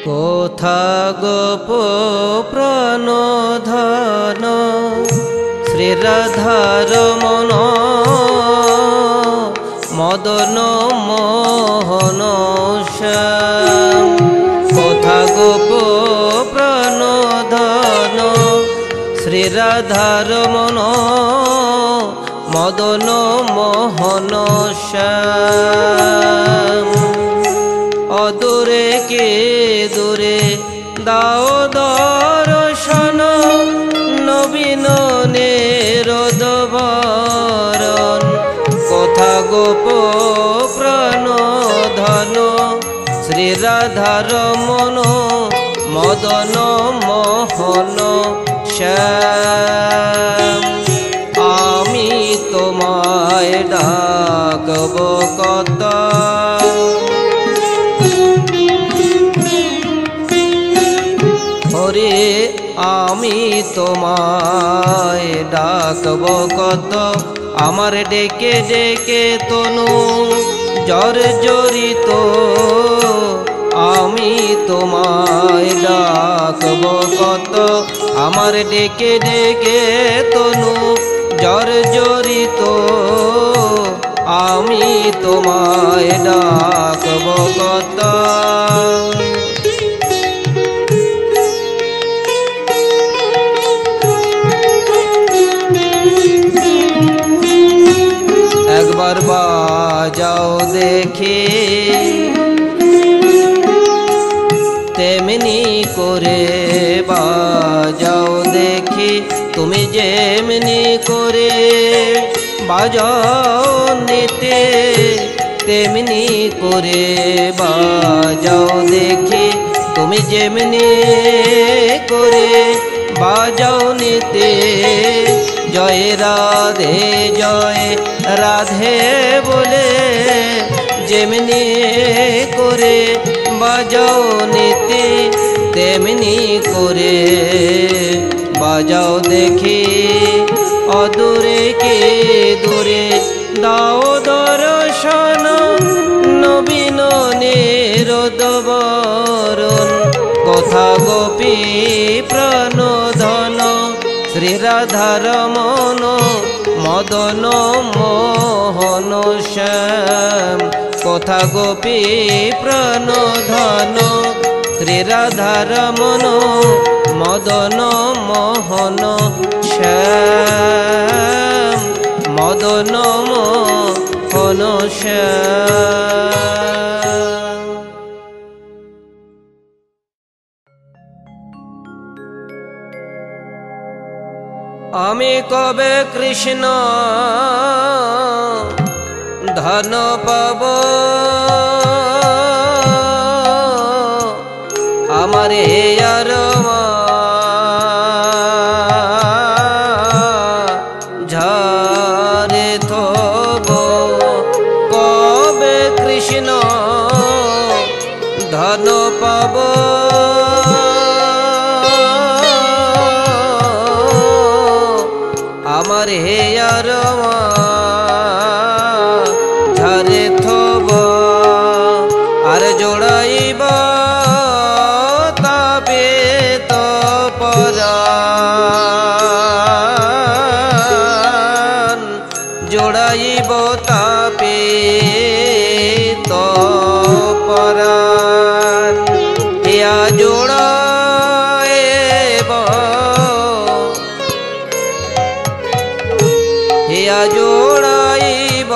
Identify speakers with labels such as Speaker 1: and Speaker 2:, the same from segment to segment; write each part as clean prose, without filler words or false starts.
Speaker 1: কোথা গোপ প্রণোধন শ্রীরাধার মন মদন মোহন শ্যাম। কোথা গোপ প্রণোধন শ্রীরাধার মন মদন মোহন শ্যাম। অদূরে কে দূরে দাও দর্শন নবীন নিরোদবরণ। কোথা গোপ প্রণোধন শ্রীরাধার মন মদন মোহন শ্যাম। আমি তোমায় ডাকব কত ওরে আমি তোমায় ডাকব কত। আমার ডেকে ডেকে তনু জর্জরিত আমি তোমায় ডাকব কত। আমার ডেকে ডেকে তনু জর্জরিত আমি তোমায় ডাকব কত। একবার বাজাও দেখি তেমনি করে বাজাও দেখি। তুমি যেমনি করে বাজাও নিতে তেমনি করে বাজাও দেখি। তুমি যেমনি করে বাজাও নিতে। জয় রাধে জয় রাধে বলে যেমনি করে বাজাও নিতে তেমনি করে বাজাও দেখি। অদূরে কে দূরে দাও দর্শন নবীন নিরোদবরণ। কোথা গোপী প্রণোধন শ্রীরাধার মন মদন মোহন শ্যাম। কোথা গোপী প্রণোধন শ্রীরাধার মন মদন মোহন শ্যাম। মদন মোহন শ্যাম। আমি কবে কৃষ্ণ ধন পাব আমার আর ঝারে থব। কবে কৃষ্ণ ধন পাব আমার আর ঝারে থব। আর জোড়াইব তাবে তো পরাণ। জোড়াইব তাবে তো পরাণ। ইয়া জোড়াইব হিয়া জোড়াইব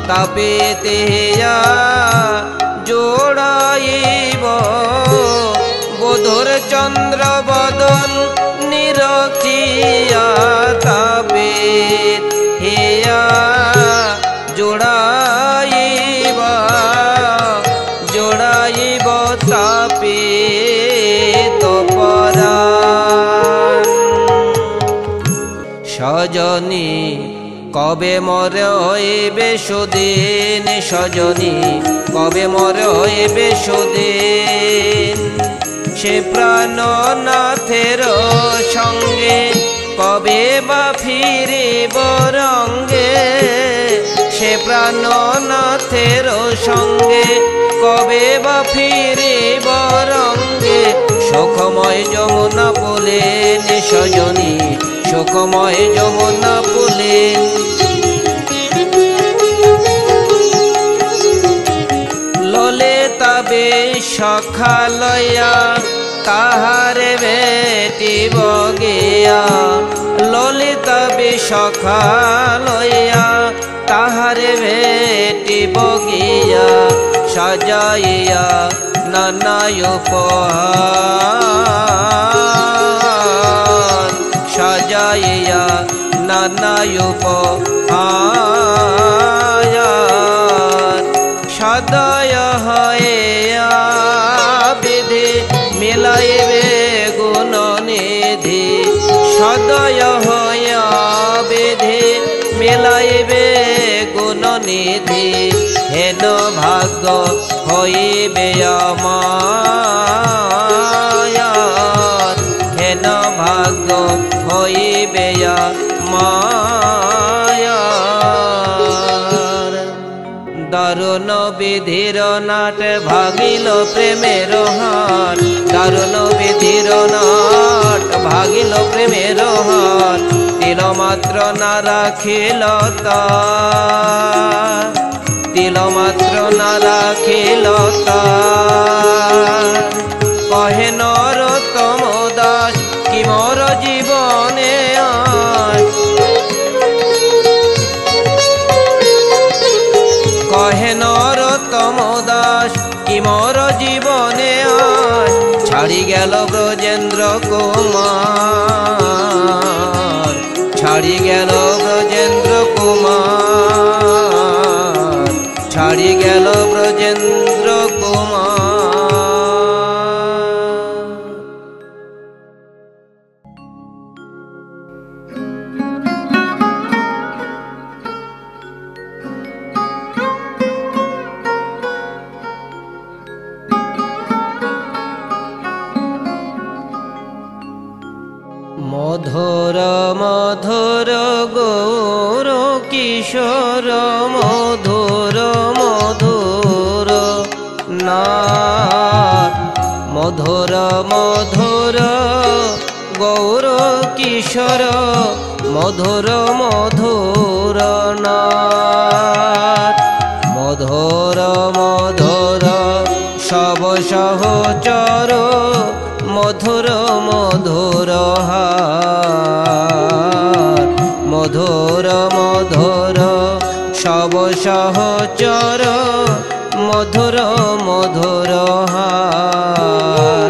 Speaker 1: তাপেতে হিয়া জোড়াইব। বোধর চন্দ্র বদন নিরখিয়া তাপে হিয়া জোড়াইব। জোড়াইব তাপে তো পরাণ। সজনী কবে মরে হইবে সুদিন। সজনী কবে মরে হইবে সুদিন। সে প্রাণনাথের সঙ্গে কবে বা ফিরিব রঙ্গে। সে প্রাণনাথের সঙ্গে কবে বা ফিরিব বরঙ্গে সুখময় যমুনা পুলেন সজনী সুখময় যমুনা পুলেন ললিতা সখা লয়া কাহারে বেটিব গিয়া ললিতা সখা লয়া কাহারে বেটিব গিয়া সাজাইয়া নানা উপহার সাজাইয়া নানা উপহার সদয় হইয়া বিধি মিলাইবে গুণ নিধি সদয় হইয়া বিধি মিলাইবে গুণ নিধি হেন ভাগ্য হইবে আমার হেন ভাগ্য হইবে আমার দারুণ বিধির নাট ভাগিল প্রেমের হাট দারুণ বিধির নাট ভাগিল প্রেমের হাট তিল মাত্র না রাখিল তার তিল মাত্র না রাখিল তার কহে নরোত্তম দাস কি মোর জীবনে আজ কহে নরোত্তম দাস কি মোর জীবনে আজ ছাড়ি গেল ব্রজেন্দ্র কুমার ছাড়ি গেল ব্রজেন্দ্র কুমার ছাড়ি গেল ব্রজেন্দ্র কুমার মধুর মধুর গৌর কিশোর মধুর মধুর নাথ মধুর মধুর গৌর কিশোর মধুর মধুর নাথ মধুর মধুর সব সহচর মধুর মধুর হার মধুর মধুর সব সহচর মধুর মধুর হার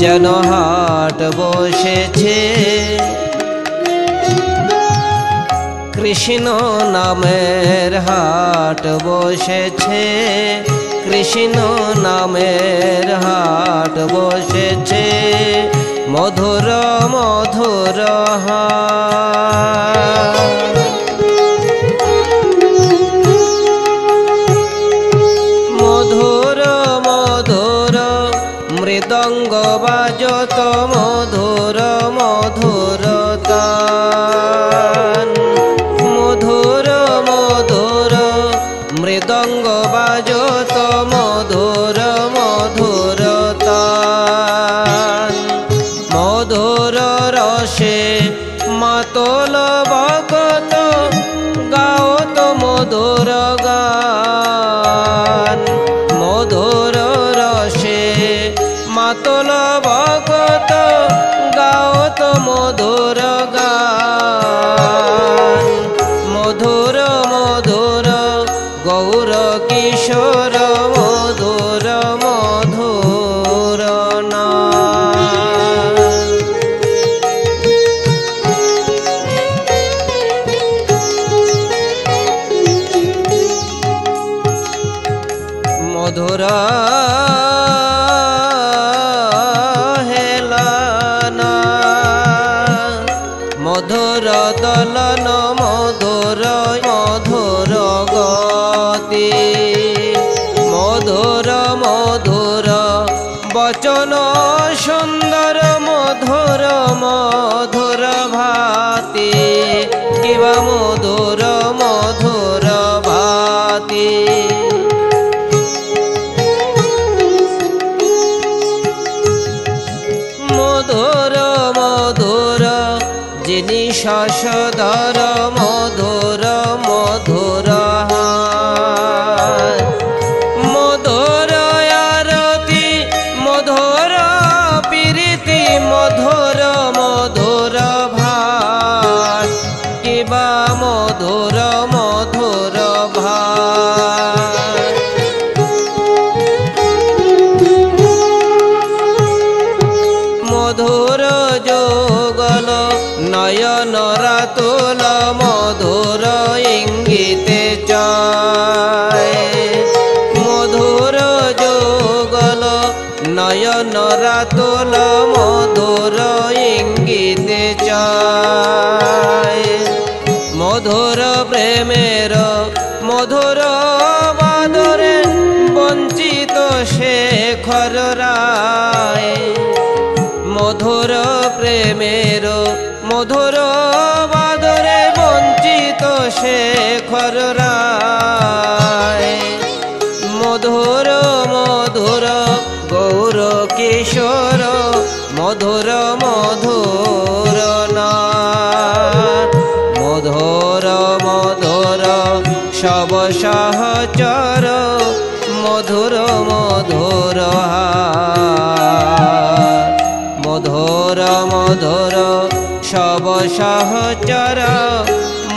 Speaker 1: যেন হাট বসেছে কৃষ্ণ নামের হাট বসেছে কৃষ্ণ নামের হাট বসেছে মধুর মধুর হাট মধুর মধুর মৃদঙ্গ বাজত মধুর মধুর তান মধুর মধুর মৃদঙ্গ বাজত মধুর মধুর তান মধুর রসে মাতল ভগত গাওত মধুর গান মধুর রসে মাতল ভগত গাওত মধুর গান মধুর মধুর গৌর কিশোর মধুর মধুর নাম মধুর হেলানা মধুর দলন মধুর মধুর গতি মধুর মধুর বচন সুন্দর মধুর মধুর ভাতি কিবা মধুর মধুর ভাতি তিনি শশধর মধুর মধুর হার মধুর আরতি মধুর প্রীতি মধুর মধুর ভার কিবা মধুর মধুর ভার মধুর যুগল নয়ন রাতুল মধুর ইঙ্গিতে চায় মধুর যুগল নয়ন রাতুল মধুর ইঙ্গিতে চায় মধুর প্রেমের মধুর বাদরে বঞ্চিত শেখর রায় মধুর প্রেমের মধুর বাদরে বঞ্চিত শেখর রায় মধুর মধুর গৌর কিশোর মধুর মধুর নাথ মধুর মধুর সব সহচর মধুর মধুর হার মধুর মধুর সব সহচর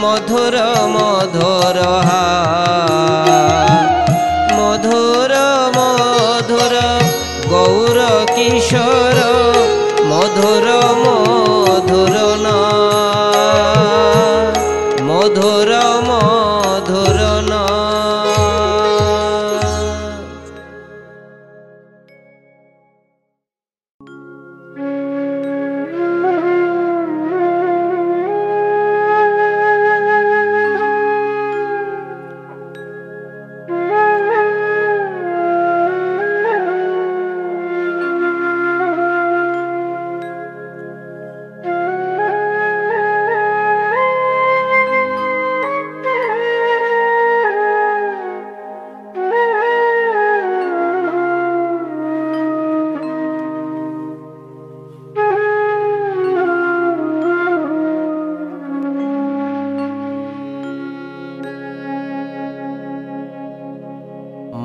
Speaker 1: মধুর মধুর হার মধুর মধুর গৌর কিশোর মধুর মধুর নাথ মধুর মধুর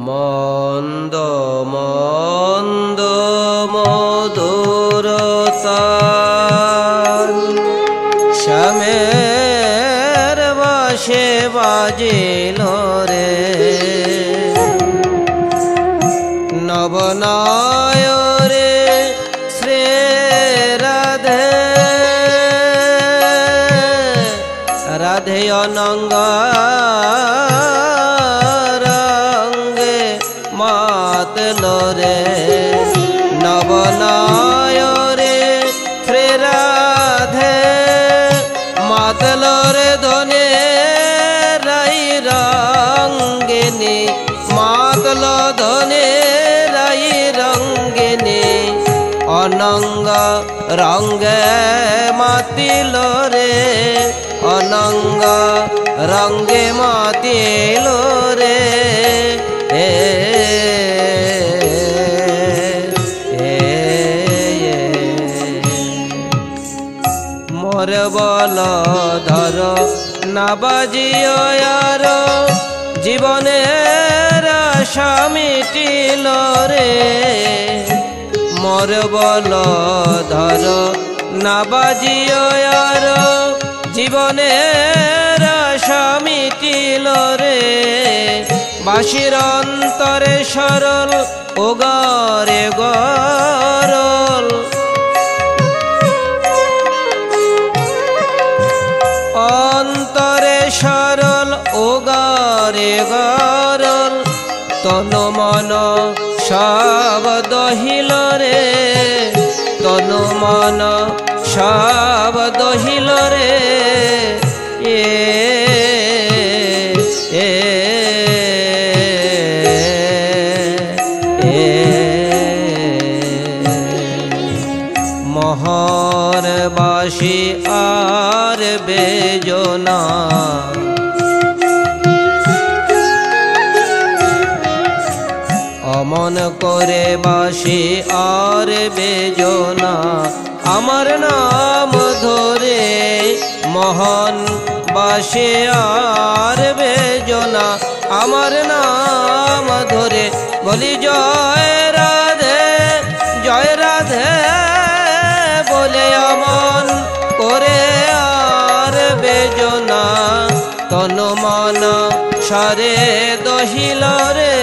Speaker 1: মন্দ মন্দ মধুরতা শ্যামের বাঁশে বাজিল রে নবনয়রে শ্রী রাধে রাধে অনঙ্গ রে নবনয়রে শ্রী রাধে মাতল রে ধনে রাই রঙ্গিনী মাতল ধনে রাই রঙ্গিনী অনঙ্গ রঙ্গে মাতিল রে অনঙ্গ রঙ্গে মাতিল রে মোর বল ধর না বাজিয়ার জীবনের আশা মিটিল রে মোর বল ধর না বাজিয়ার জীবনের আশা মিটিল রে বাঁশির অন্তরে সরল ও গরে গরল অন্তরে সরল ও গরে গরল তন মন সব দহিল রে তন মন সব দহিল রে মোহর বাসি আর বেজনা অমন মন করে বাসে আর বেজনা আমার নাম ধরে মোহন বাসে আর বেজনা আমার নাম ধরে বলি জয় রাধে বলে আমন করে আর বেজনা তন মন সারে দহিল রে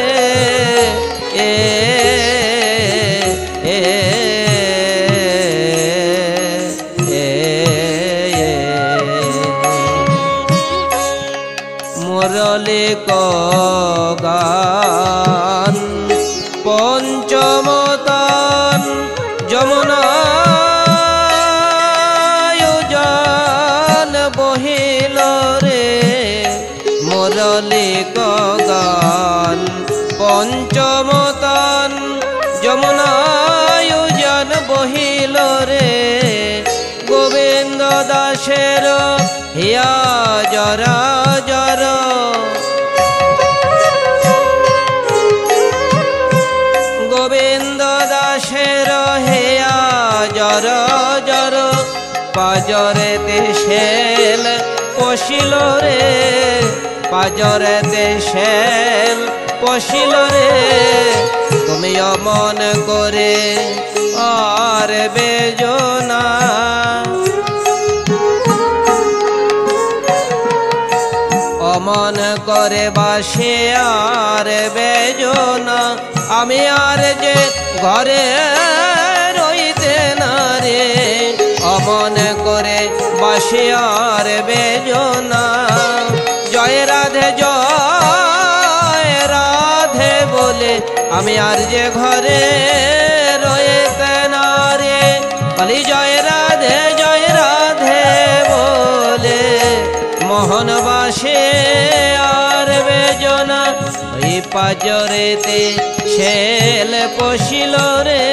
Speaker 1: মুরলি গান পঞ্চমতান যমুনা বহিল রে মুরলি গান পঞ্চমতান যমুনায়ুজন বহিল রে গোবিন্দ দাসের হিয়া জরা জর গোবিন্দ দাসের হিয়া জর জর পাজরেতে শেল পশিল রে পাজরেতে শেল পশিল রে তুমি অমন করে আর বেজনা অমন করে বাসে আর বেজনা আমি আর যে ঘরে রইতে না রে অমন করে বাসে আর বেজনা জয় রাধে বলে আমি আর যে ঘরে রইতে না রে বলি জয় রাধে বলে মোহন বাসে আর বেজনা ওই পাজরেতে শেল পশিল রে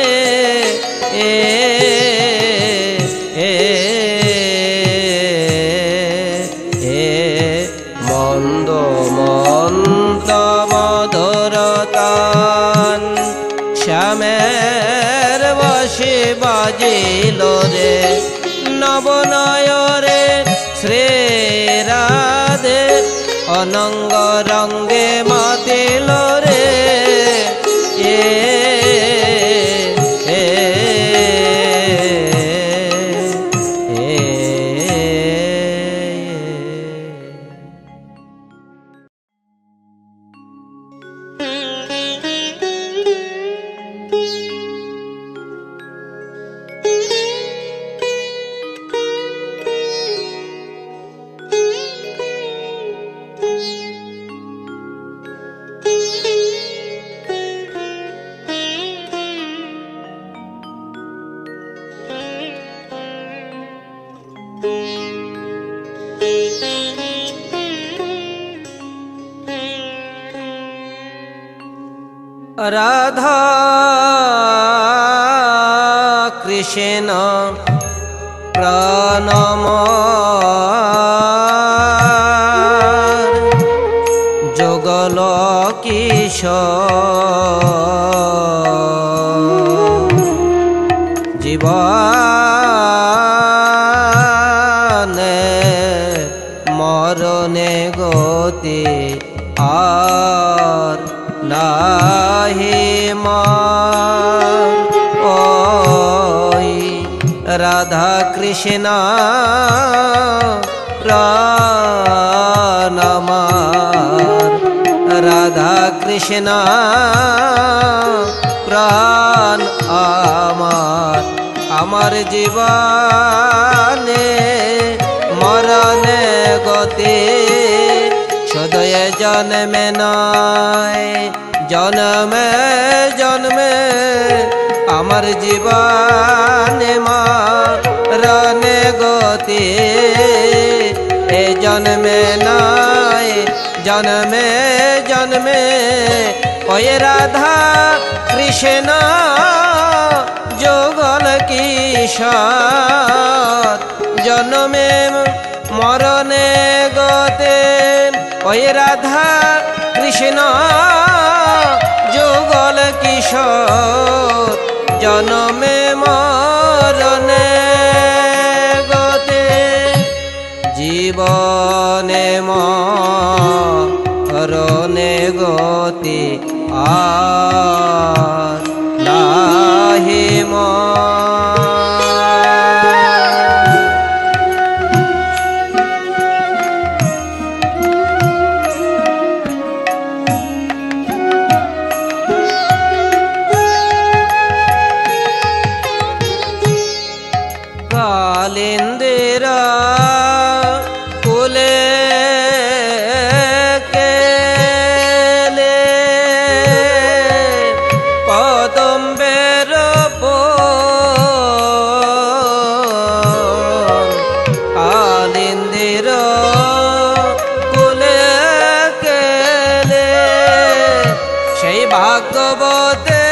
Speaker 1: মন্দ মন্দ মধুরতান শ্যামের বসে বাজিল রে নবনয়রে শ্রী রাধে অনঙ্গ রঙ্গে মাতিল রে রাধা কৃষ্ণ প্রাণময় যুগল কিশোর জীবনে মরণে গতি আর নাহি ওই রাধা কৃষ্ণ প্রাণ আমার রাধা কৃষ্ণ প্রাণ আমার আমার জীবনে মরণে গতি সদয় জন্মে নয় জন্মে জন্মে আমার জীবনে মরণে গতি এ জন্মে নয় জন্মে জন্মে ওই রাধা কৃষ্ণ যুগল কিশোর জন্মে মরণে গতে ওই রাধা কৃষ্ণ যুগল কিশোর কিশোর জনমে মরণে গতে জীবনে মরণে গতি আর নাহি কালিন্দিরা কুলে কেলে কদম্বের কালিন্দিরা কুলে কেলে সেই ভাগ্যবতে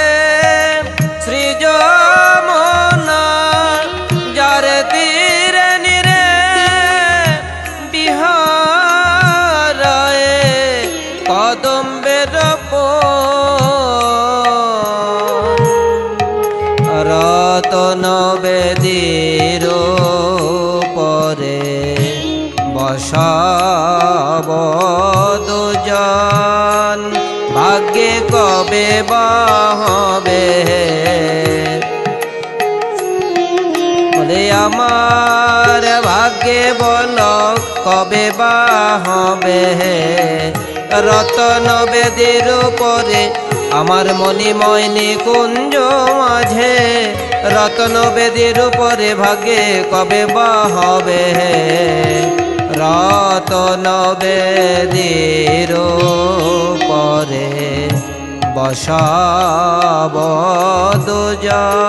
Speaker 1: সৃজমনা যারে তীরে নিরে বিহারায়ে কদম্বের রতন বেদীর পরে বসাব দুজন ভাগ্যে কবে বাহবে বলে আমার ভাগ্যে বল কবে বাহবে রতন বেদীর উপরে আমার মণিময় নিকুঞ্জ মাঝে রতন বেদীর উপরে ভাগ্যে কবে বাহবে রতন বেদীর উপরে বসাব দুজন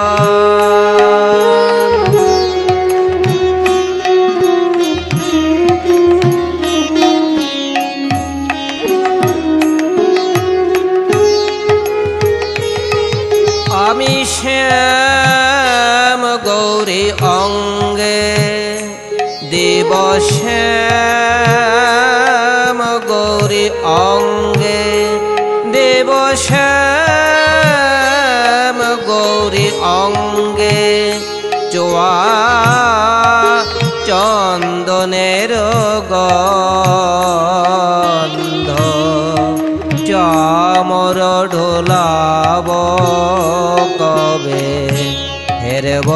Speaker 1: আমি শ্যাম গৌরী অঙ্গে দেব শ্যাম গৌরী অঙ্গে দেব শ্যাম গৌরী অঙ্গে চোয়া চন্দনের গন্ধ চামর ঢোলাব কবে হেরব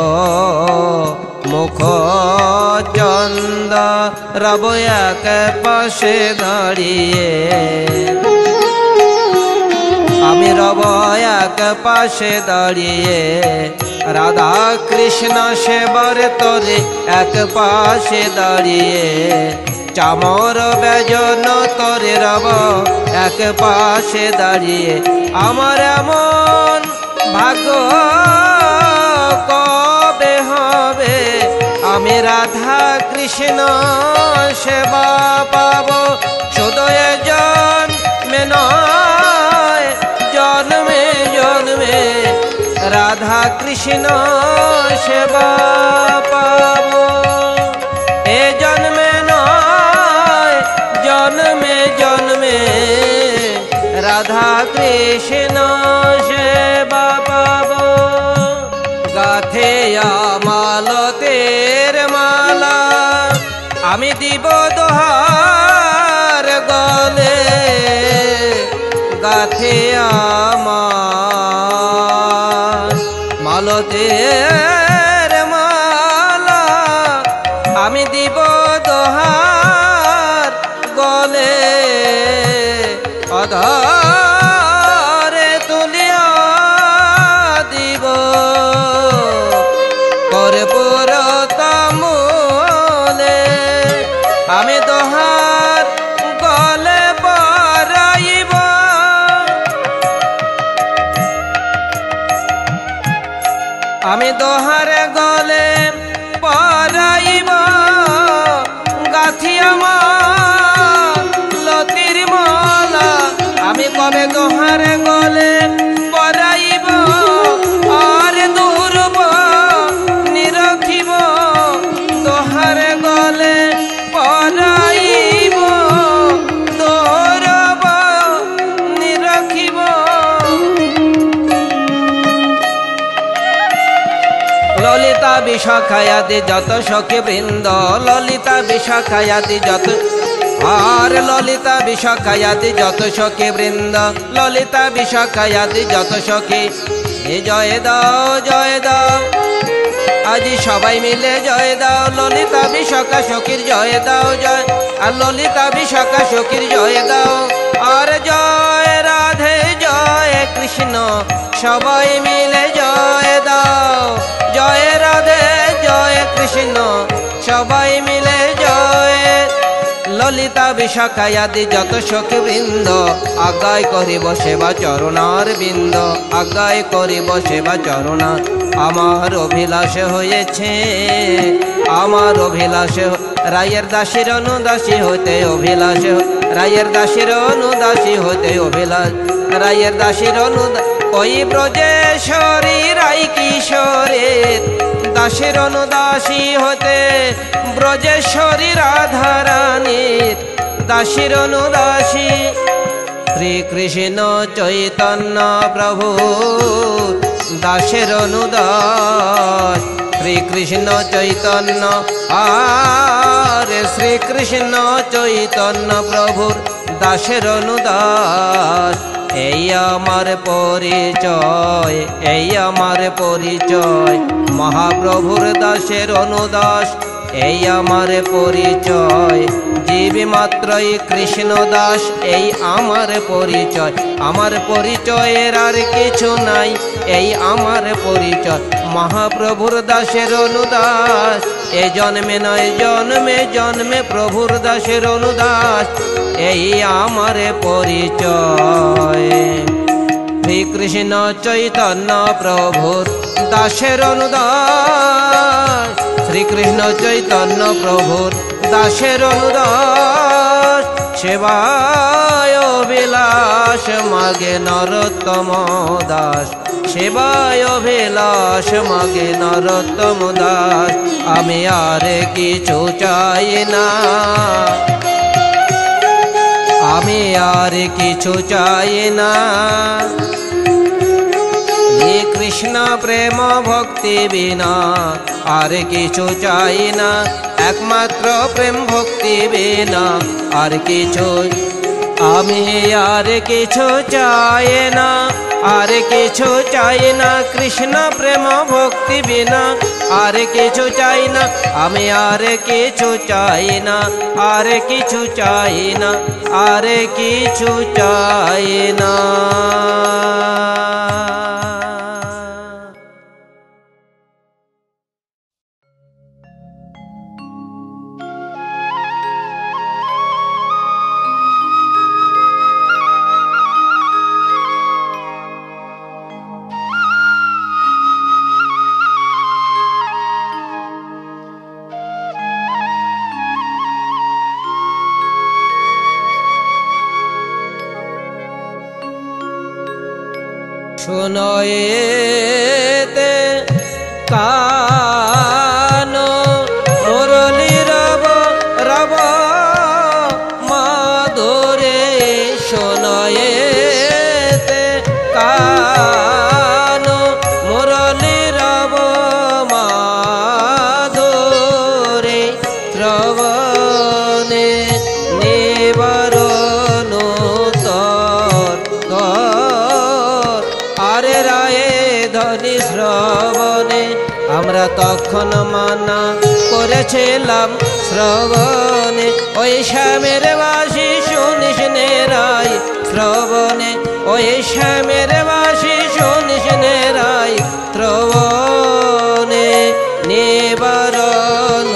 Speaker 1: মুখ চন্দ রব এক পাশে দাঁড়িয়ে আমি রব এক পাশে দাঁড়িয়ে রাধা কৃষ্ণ সেবার তরে এক পাশে দাঁড়িয়ে চামর বেজন তরে রব এক পাশে দাঁড়িয়ে আমার এমন ভাগ্য কবে হবে আমি রাধা কৃষ্ণ সেবা পাব শুধু জন্মে নয় জন্মে জন্মে রাধা কৃষ্ণ সেবা পাব এ জন্মে নয় জন্মে জন্মে রাধা কৃষ্ণ সেবা পাব গাথে মালতের মালা আমি দিব দোহার গলে গাথে আমার মালতের মালা আমি দিব দোহার গলে অধরে তুলিয়া দিব কর্পূর তামুলে আমি দোহার গলে পরাইব আমি দোহার গলে পরাইব গাথি আমার লতির মালা আমি কবে দোহার গলে পরাইব আর দুর্ব নিরখিব দোহার গলে পরাইব দুর্ব নিরখিব ললিতা বিশাখায়াদি যত সখী বৃন্দ, ললিতা বিশাখায়াদি যত, আর ললিতা বিশাখায়াদি যত সখী বৃন্দ, ললিতা বিশাখায়াদি যত সখী, এ জয় দাও জয় দাও, আজি সবাই মিলে জয় দাও, ললিতা বিশাখা সখীর জয় দাও জয়, আর ললিতা বিশাখা সখীর জয় দাও, আর জয় রাধে জয় কৃষ্ণ সবাই মিলে জয় দাও, জয় রাধে জয় কৃষ্ণ সবাই মিলে জয়। ললিতা বিশাখায়াদি যত সখী বৃন্দ, আজ্ঞায় করিব সেবা চরণার বৃন্দ, আজ্ঞায় করিব সেবা চরণা, আমার অভিলাষ হয়েছে, আমার অভিলাষ, রায়ের দাসীর অনুদাসী হতে অভিলাষ, রায়ের দাসীর অনুদাসী হতে অভিলাষ, রায়ের দাসীর অনুদাস, ওই ব্রজেশ্বরী রাই কিশোরের দাসীর অনুদাসী হতে, ব্রজেশ্বরী রাধারানীর দাসীর অনুদাসী, শ্রীকৃষ্ণ চৈতন্য প্রভু দাসের অনুদাস, শ্রীকৃষ্ণ চৈতন্য, আর শ্রীকৃষ্ণ চৈতন্য প্রভুর দাসের অনুদাস, এই আমার পরিচয়, এই আমার পরিচয়, মহাপ্রভুর দাসের অনুদাস, এই আমার পরিচয়, জীব মাত্রই কৃষ্ণ দাস, এই আমার পরিচয়, আমার পরিচয়ের আর কিছু নাই, এই আমার পরিচয়, মহাপ্রভুর দাসের অনুদাস, এ জন্মে নয় জন্মে জন্মে প্রভুর দাসের অনুদাস, এই আমার পরিচয়, শ্রীকৃষ্ণ চৈতন্য প্রভুর দাসের অনুদাস, শ্রীকৃষ্ণ চৈতন্য প্রভুর দাসের অনুদাস, সেবায় অভিলাষ মাগে নরোত্তম দাস, সেবায় অভিলাষ মাগে নরোত্তম দাস, আমি আর কিছু চাই না, আমি আর কিছু চাই না, এই কৃষ্ণ প্রেম ভক্তি বিনা আর কিছু চাই না, একমাত্র প্রেম ভক্তি বিনা আর কিছু, আমি আর কিছু চাই না, আর কিছু চাই না, কৃষ্ণ প্রেম ভক্তি বিনা আর কিছু চাই না, আমি আর কিছু চাই না, আর কিছু চাই না, আর কিছু চাই না। শোনো এতে কানো মুরলি রব রব মাধুরে, শোনো এতে কানো মুরলি রব মাধুরে, শ্রবণে নিবারণ আরে রায়ে ধনি শ্রবণে, আমরা তখন মানা করেছিলাম শ্রবণে, ওই শ্যামের বাসি শুনিস নে রায় শ্রবণে, ওই শ্যামের বাসি শুনিস নে রায় শ্রবণে, নিবারণ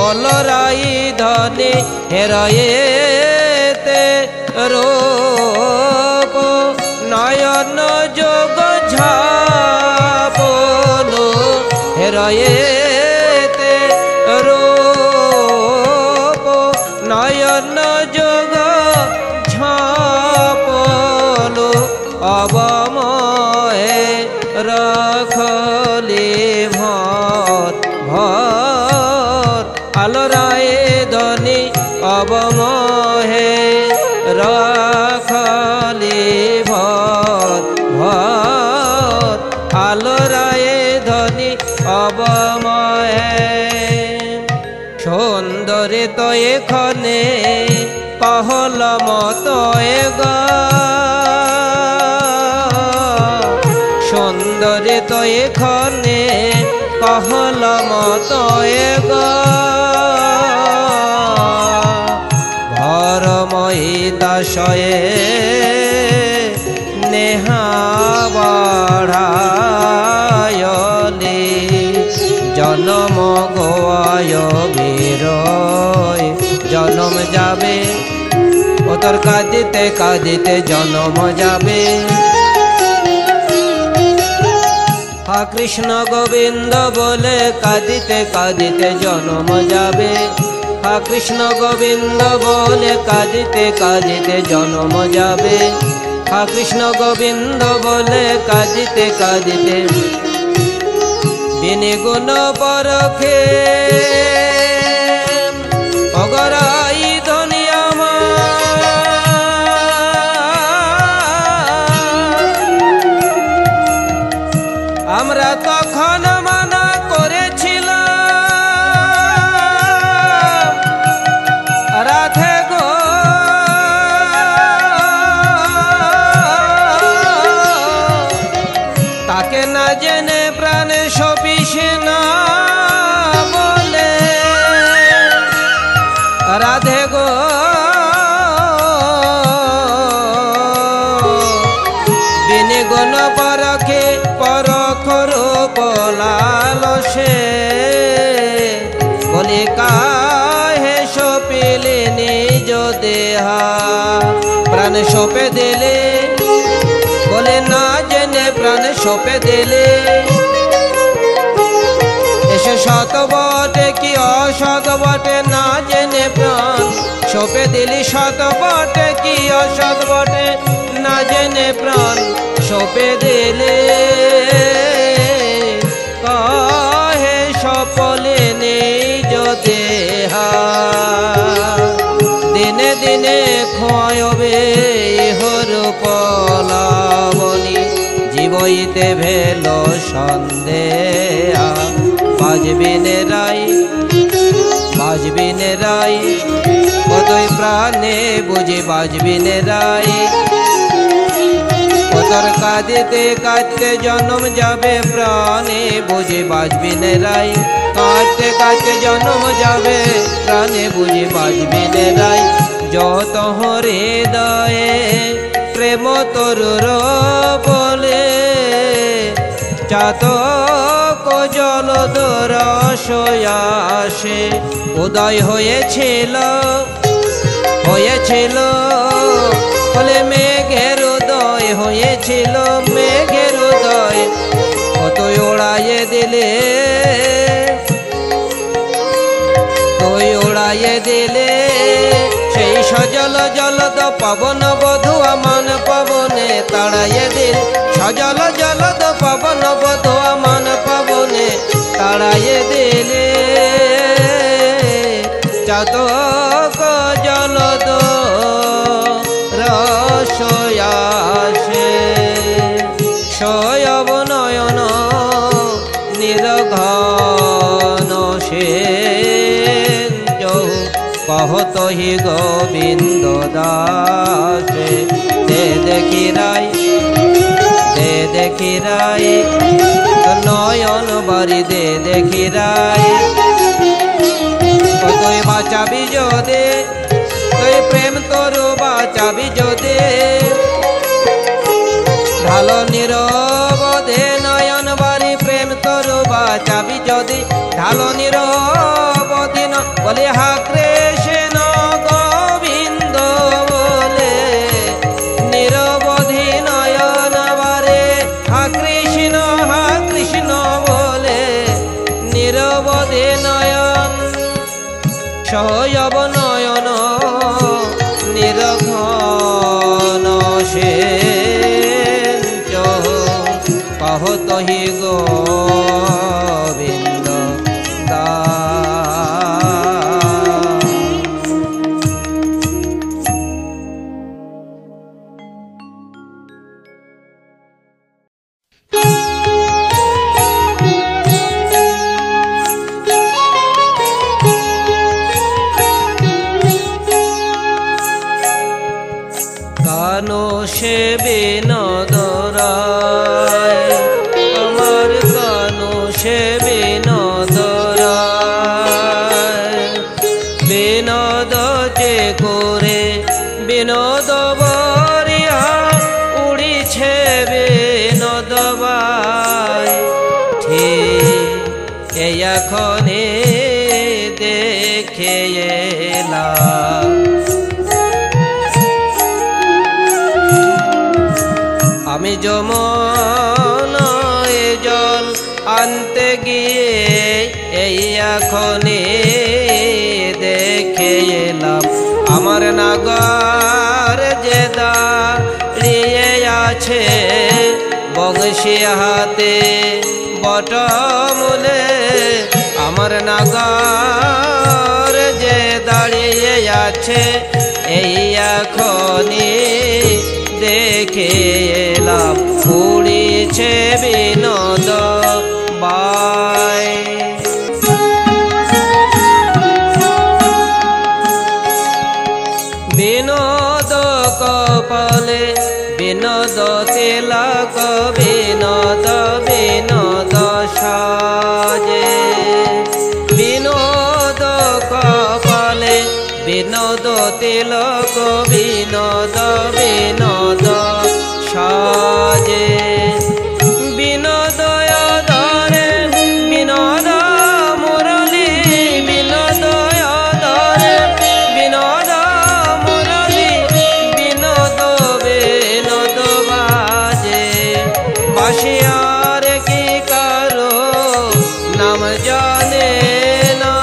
Speaker 1: অলরাই ধনি হেরায়েতে রূপ নয়ন যোগ ঝাপলো, হেরায়েতে রূপ নয়ন যোগ ঝাপলো, অবময়ে রাখলি ভর ভর, আলোরায়ে ধনি অবমহে রাখলি ভর ভর, তো এখানে কহল মতো গো সুন্দরী তো এখানে কহল মতো গো ভরময়ী দাসয়ে নেহা বাড়ায়লি জনম গোয়ায় বীরয় জনম যাবে ও তোর কাঁদিতে কাঁদিতে জনম যাবে হা কৃষ্ণ গোবিন্দ বলে কাঁদিতে কাঁদিতে জনম যাবে হা কৃষ্ণ গোবিন্দ বলে কাঁদিতে কাঁদিতে জনম যাবে হা কৃষ্ণ গোবিন্দ বলে কাঁদিতে কাঁদিতে বিনি গুণ পরখে অগরাই ধনিয়া আমরা তখন মানা করেছিলাম রাধে গো তাকে না জেনে প্রাণে সপিস না বলে রাধে গো বিনি গুণ পরখে পরখর লালসে বলে কাহে সপিলে নিজ দেহা প্রাণ সপে দিলে বলে না জেনে প্রাণ সপে দিলে এসে সত বটে কি অসত বটে না জেনে প্রাণ সপে দিলি সত বটে কি অসত বটে না জেনে প্রাণ সপে দিলে কাহে সপলে নিজ দেহা দিনে দিনে ক্ষয়বে হর পলাবনি জীবইতে ভেল সন্দেহা বাজবিনে রাই কতই প্রাণে বুঝি বাজবিনে রাই তোর কাঁদিতে কাঁদতে জন্ম যাবে প্রাণে বুঝি বাজবিনে রাই কাঁদতে কাঁদতে জন্ম যাবে প্রাণে বুঝি বাজবিনে রাই যত হৃদয়ে প্রেম তরুর বলে চাতক জলধর আসে উদয় হয়েছিল ফলে মেঘের উদয় হয়েছিল মেঘের উদয় তুই ওড়াইয়ে দিলে সেই সজল জলদ পবন বধুয়া মান পবনে তাড়াইয়ে দিল সজল জলদ পবন বধুয়া মান পবনে তাড়াইয়ে দিলে চাতক জলদ রসয়াসে শয়ব নয়ন নিরঘন সে কহত হি গোবিন্দ দাসে দে দেখি রাই নয়ন বাড়ি দে দেখি রাই তুই বাঁচাবি যদি তুই প্রেম তোর বাঁচাবি যদি ঢালো নীরবধে নয়ন বাড়ি প্রেম তোর বাঁচাবি যদি ঢালো নীরবধি বলে হা কৃষ্ণ গোবিন্দ বলে নীরবধি নয়ন বারে হা কৃষ্ণ বলে নীরবধি নয়ন শয়ব নয়ন নিরঘন সে কহত হি গোবিন্দ এখনি দেখে এলাম। আমি যমুনায় জল আনতে গিয়ে এই এখনি দেখে এলাম। আমার নাগর যে দাঁড়িয়ে আছে বংশী হাতে বটমূলে, আমার নাগর যে দাঁড়িয়ে আছে এই এখনি দেখে এলাম। উড়িছে বিনোদ বাই, বিনোদ কপালে বিনোদ তিলক, বিনোদ বিনোদ সাজে। বিনোদ কপালে বিনোদ তিলক, বিনোদ বিনোদ সাজে। বিনোদ আদরে বিনোদ মুরলী, বিনোদ আদরে বিনোদ মুরলী, বিনোদ বিনোদ বাজে। বাসিয়ার কি কারো নাম জানে না,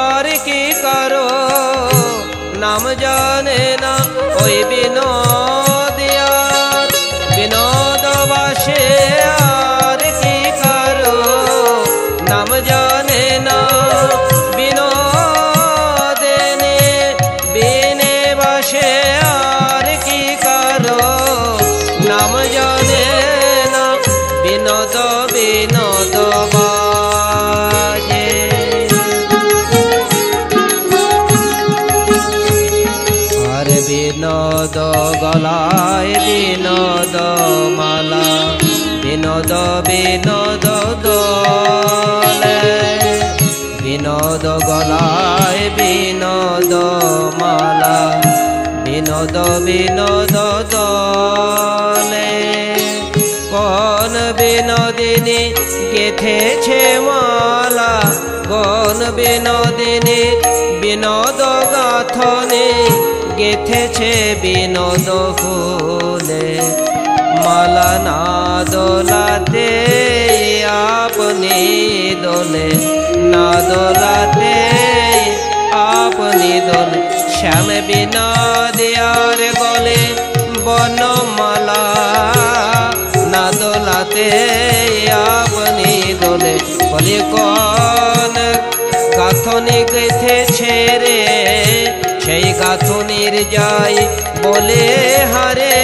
Speaker 1: আর কি কারো নাম জানে না। ওই বিনোদিয়ার বিনোদ বাসে, আর কি কারো নাম জানে না। বিনোদিনী বিনে বাসে, আর কি কারো নাম জানে না। বিনোদ বিনোদ বাজে। আর বিনোদ গলায় বিনোদ মালা, বিনোদ বিনোদ দোলে। বিনোদ গলায় বিনোদ মালা, বিনোদ বিনোদ দোলে। কোন বিনোদিনী গেথেছে মালা, কোন বিনোদিনী বিনোদ গাথনে গেথেছে বিনোদ ফুলে। মালা না দোলাতে আপনি দোলে, না দোলাতে আপনি দোলে। শ্যাম বিনোদিয়ার গলে বনমালা, না দোলাতে আপনি দোলে। বলি কোন গাথনি গেথেছে রে, সেই গাথনির যাই বলে হারে।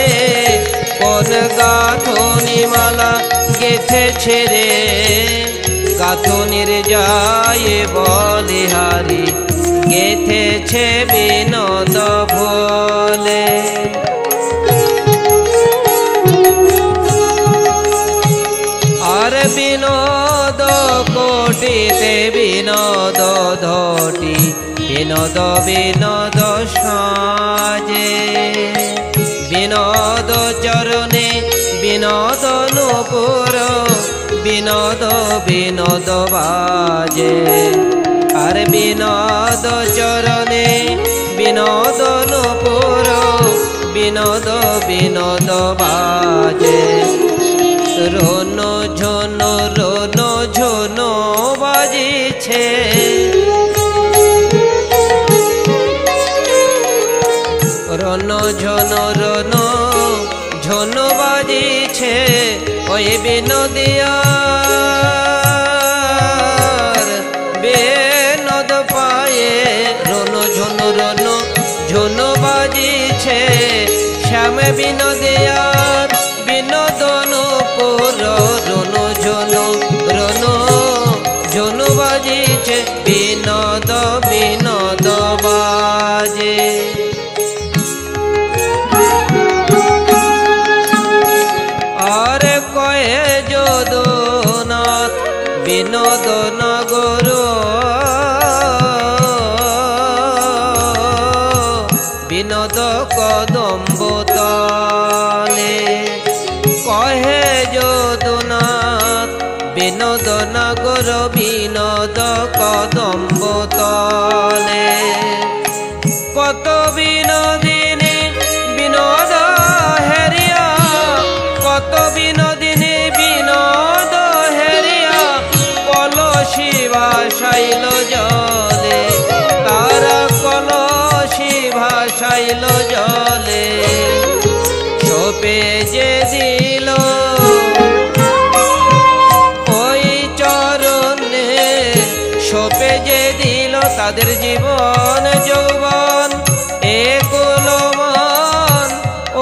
Speaker 1: কোন গাথনি মালা গেথেছে রে, গাথনির যাই বলে হারি। গেথেছে বিনোদ ভোলে। আর বিনোদ কোটিতে বিনোদ ধটি, বিনোদ বিনোদ সাজে। বিনোদ চরণে বিনোদ নূপুর, বিনোদ বিনোদ বাজে। আর বিনোদ চরণে বিনোদ নূপুর, বিনোদ বিনোদ বাজে। রোন ঝোনো রোন ঝোনো বাজিছে, রোন ঝোনো রোন ঝোনো বাজিছে। ওই বিনোদিয়ার বিনোদ পায়ে রোন ঝোনো রোন ঝোনো বাজিছে। শ্যাম বিনোদিয়ার বিনোদ নূপুর, রোন ঝোনো রোন ঝোনো বাজিছে। বিনোদ বিনোদ বাজে। আর কয়ে যদুনাথ বিনোদ নগর, বিনোদ কদম্ব তলে। কহে যদুনাথ বিনোদ নগর বিনোদ কদম্ব তলে কত বিনোদিনী বিনোদ হেরিয়া কত বিনোদিনী বিনোদ হেরিয়া কলসি ভাসাইল জলে তারা কলসি ভাসাইল জলে সোপে যে দিল ওই চরণে সোপে যে দিল তাদের জীবন যৌবন একুলমান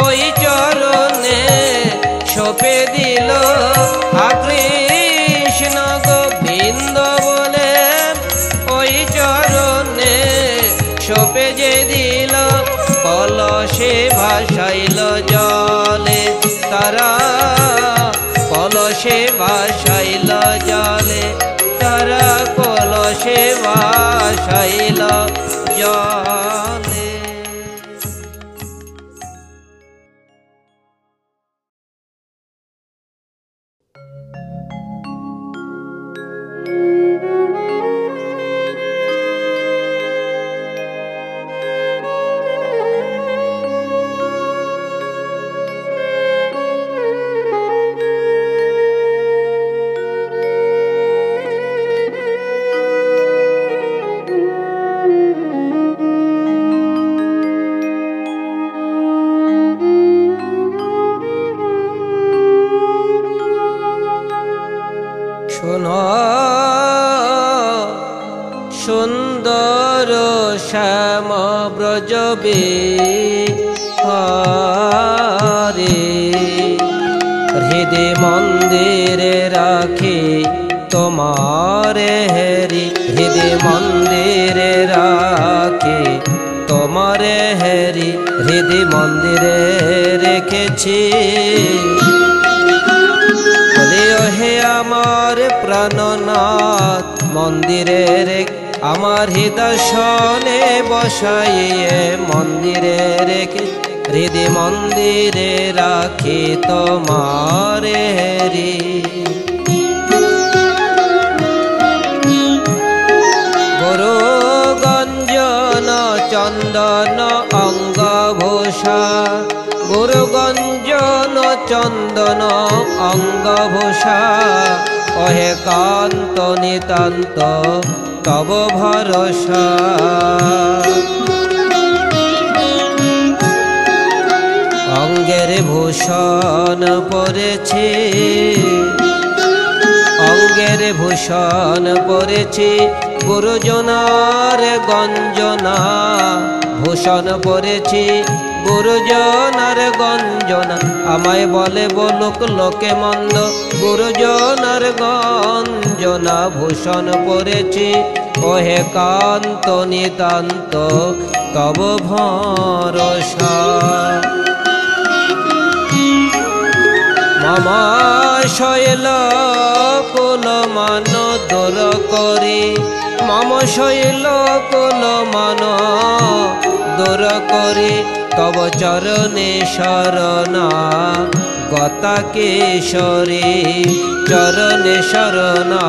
Speaker 1: ওই চরণে সোপে দিল কৃষ্ণ গোবিন্দ বলে ওই চরণে সোপে যে দিল কলসে ভাসাইল জলে তারা কলসে ভাসাইল জলে তারা কলসে ভাসাইল জলে। সুন্দর শ্যাম ব্রজ বিহারে হৃদয় মন্দিরে রাখি তোমারে হেরি হৃদয় মন্দিরে রাখি তোমারে হেরি হৃদয় মন্দিরে রেখেছি হে আমার প্রাণনাথ মন্দিরে আমার হৃদয় বসাইয়ে মন্দিরে রেখে হৃদয় মন্দিরে রাখি তোমারে হেরি গুরু গঞ্জন চন্দন অঙ্গভূষা গুরু গঞ্জন চন্দন অঙ্গভূষা ওহে কান্ত নিতান্ত তব ভরসা অঙ্গের ভূষণ পরেছি অঙ্গের ভূষণ পরেছি গুরুজনার গঞ্জনা ভূষণ পরেছি গুরুজনার গঞ্জনা আমায় বলে বলুক লোকে মন্দ গুরুজনার গঞ্জনা ভূষণ পরেছি ওহে কান্ত নিতান্ত তব ভরসা মামা শৈল কুল মান দূর করি মম শৈল কুল মান দূর করি তব চরণে শরণা গতা কেশরী চরণে শরণা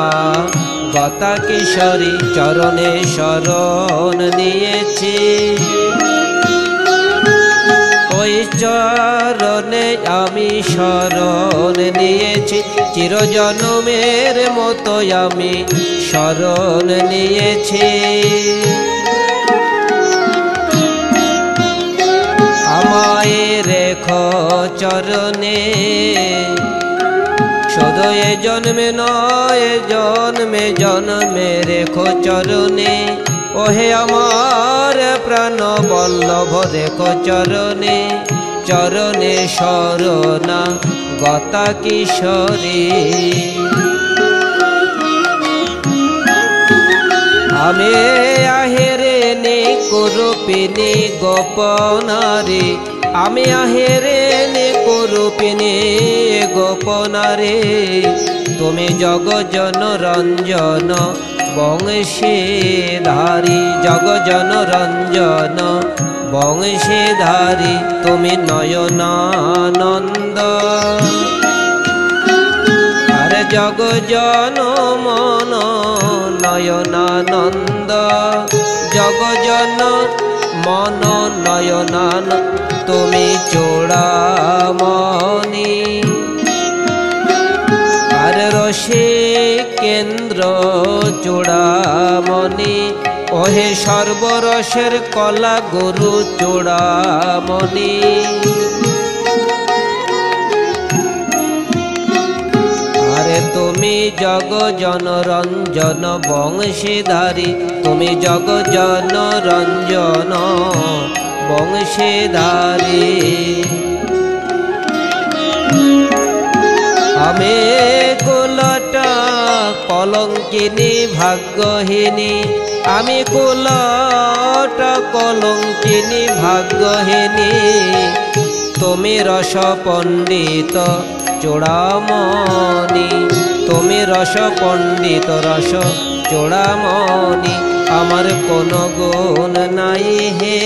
Speaker 1: গতা কেশরী চরণে শরণ নিয়েছি ওই চরণে আমি শরণ নিয়েছি চিরজন্মের মতো আমি শরণ নিয়েছি আমায় রেখো চরণে শুধু এ জন্মে নয় জন্মে জন্মে রেখো চরণে ওহে আমার প্রাণ বল্লভ রেখো চরণে চরণে শরণা গতা কিশোরী আমি আহেরে নে কুরূপিণী গোপনারে আমি আহেরে নে কুরূপিণী গোপনারে তুমি জগজন রঞ্জন বংশীধারী জগজন রঞ্জন বংশীধারী তুমি নয়নানন্দ জগজন মন নয়নানন্দ জগজন মন নয়নানন্দ তুমি চূড়ামণি আর রসে কেন্দ্র চূড়ামণি ওহে সর্বরসের কলা গুরু চূড়ামণি আরে তুমি জগজন রঞ্জন বংশীধারী তুমি জগজন রঞ্জন বংশীধারী আমি কুলটা কলঙ্কিনী ভাগ্যহীনী আমি কুলটা কলঙ্কিনী ভাগ্যহীনী তুমি রস পণ্ডিত চূড়ামণি তুমি রস পণ্ডিত রস চূড়ামণি আমার কোনো গুণ নাই হে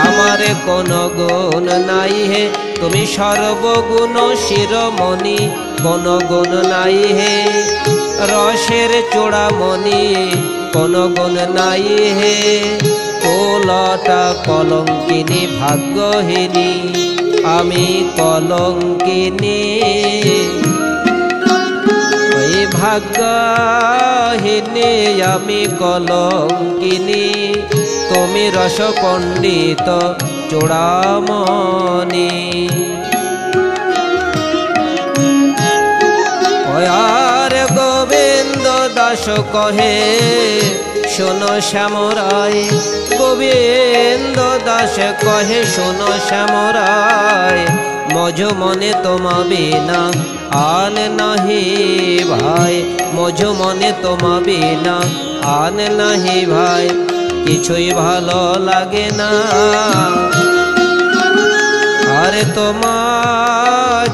Speaker 1: আমার কোনো গুণ নাই হে তুমি সর্বগুণ শিরোমণি কোনো গুণ নাই হে রসের চূড়ামণি কোনো গুণ নাই হে কুলটা কলঙ্কিনী ভাগ্যহীনী আমি কলঙ্কিনী ওই ভাগ্যহীনী আমি কলঙ্কিনী তুমি রস পণ্ডিত চূড়ামণি আর গোবিন্দ দাস কহে শোনো শ্যামরায় গোবিন্দ দাস কহে শোনো শ্যামরায় মঝ মনে তোমা বিনা আন নাহি ভাই মঝ মনে তোমা বিনা আন নাহি ভাই কিছুই ভালো লাগে না আরে তোমা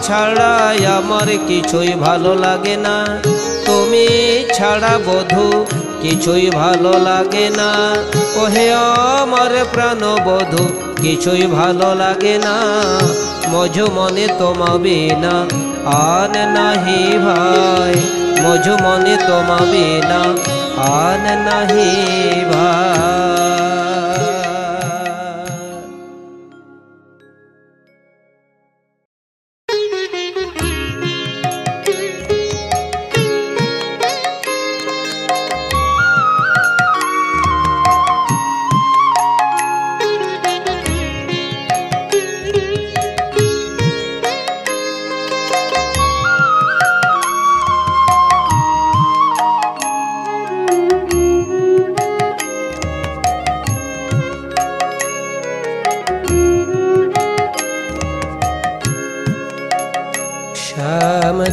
Speaker 1: ছাড়া আমার কিছুই ভালো লাগে না তুমি ছাড়া বধূ কিছুই ভালো লাগে না ওহে আমার প্রাণবধূ কিছুই ভালো লাগে না মঝ মনে তোমা বিনা আন নাহি ভাই মঝ মনে তোমা বিনা আন নাহি ভাই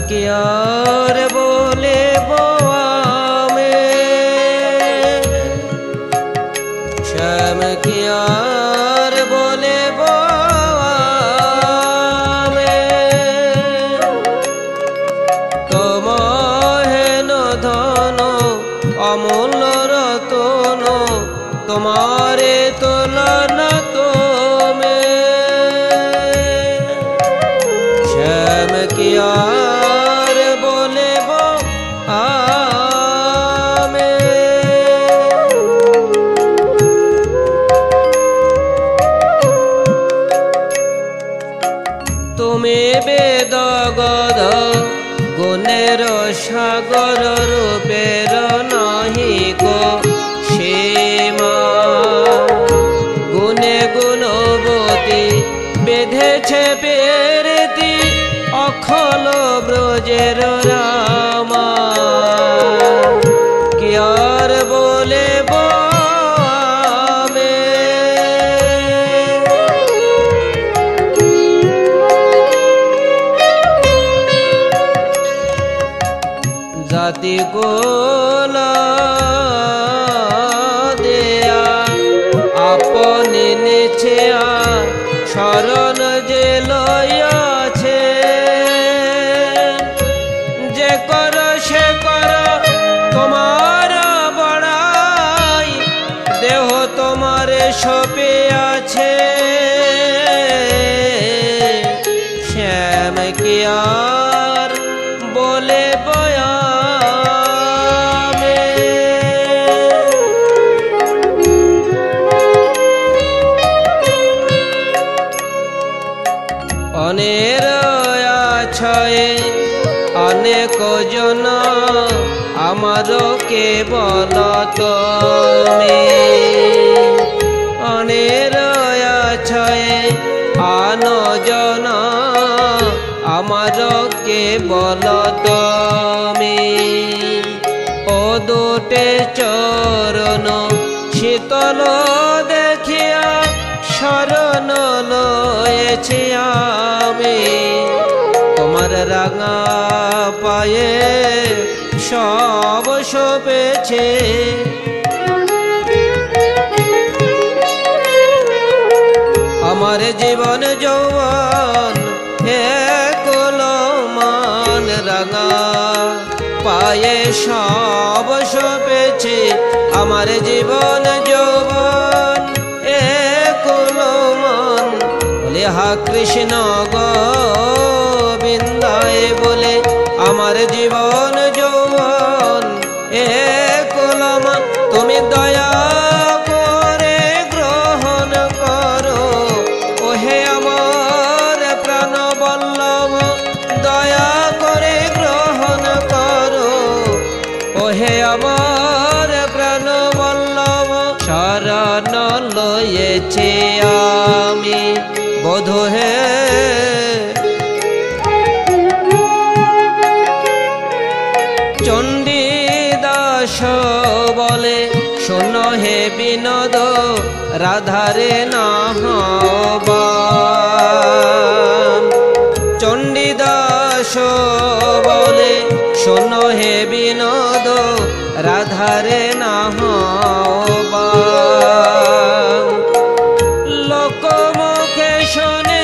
Speaker 1: क्यार बोले बोआ में श्याम क्यार बोले बोआ में तुम हेन धन अमूल्य रतन तुम्हारे तुलना तुम्हें श्याम क्यार সাগর রূপের নাহি গো সীমা গুণে গুণবতী বেঁধেছে পেরতি অখল ব্রজের রামা কি আর বলে জাতি গোলা দেয়া আপনি নিচে শরণ যে লয়াছে যে কর সে কর তোমার বড়াই দেহ তোমার সপে আছে শ্যাম কি আর অনের আছয়ে অনেক জন আমার কেবল তুমি অনের আছয়ে আন জন আমার কেবল তুমি ও দুটে চরণ শীতল দেখিয়া শরণ লয়েছি আমি তোমার রাঙা পায়ে সব শোভেছে আমার জীবন যৌবন কুলমান রাঙা পায়ে সব শোভেছে আমার জীবন যৌবন কুলমান বলে হা কৃষ্ণ গোবিন্দায় বলে আমার জীবন যৌবন কুলমান তুমি দয়া করে গ্রহণ করো ওহে আমার প্রাণ বল্লভ দয়া করে গ্রহণ করো ওহে আমার প্রাণ বল্লভ শরণ লয়েছি আমি বধূ হে চণ্ডীদাস বলে শোন হে বিনোদ রাধারে নাহবান চণ্ডীদাস বলে শোন হে বিনোদ রাধারে নাহবান লোক মুখে শোনে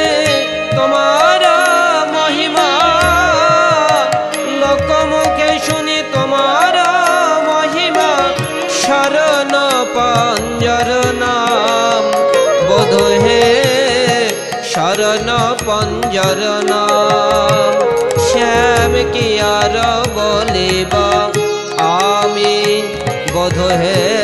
Speaker 1: তোমার মহিমা লোক মুখে শুনি তোমার মহিমা শরণ পঞ্জর নাম বোধ হে শরণ পঞ্জর নাম শ্যাম কি আর বলিব আমি বোধ হে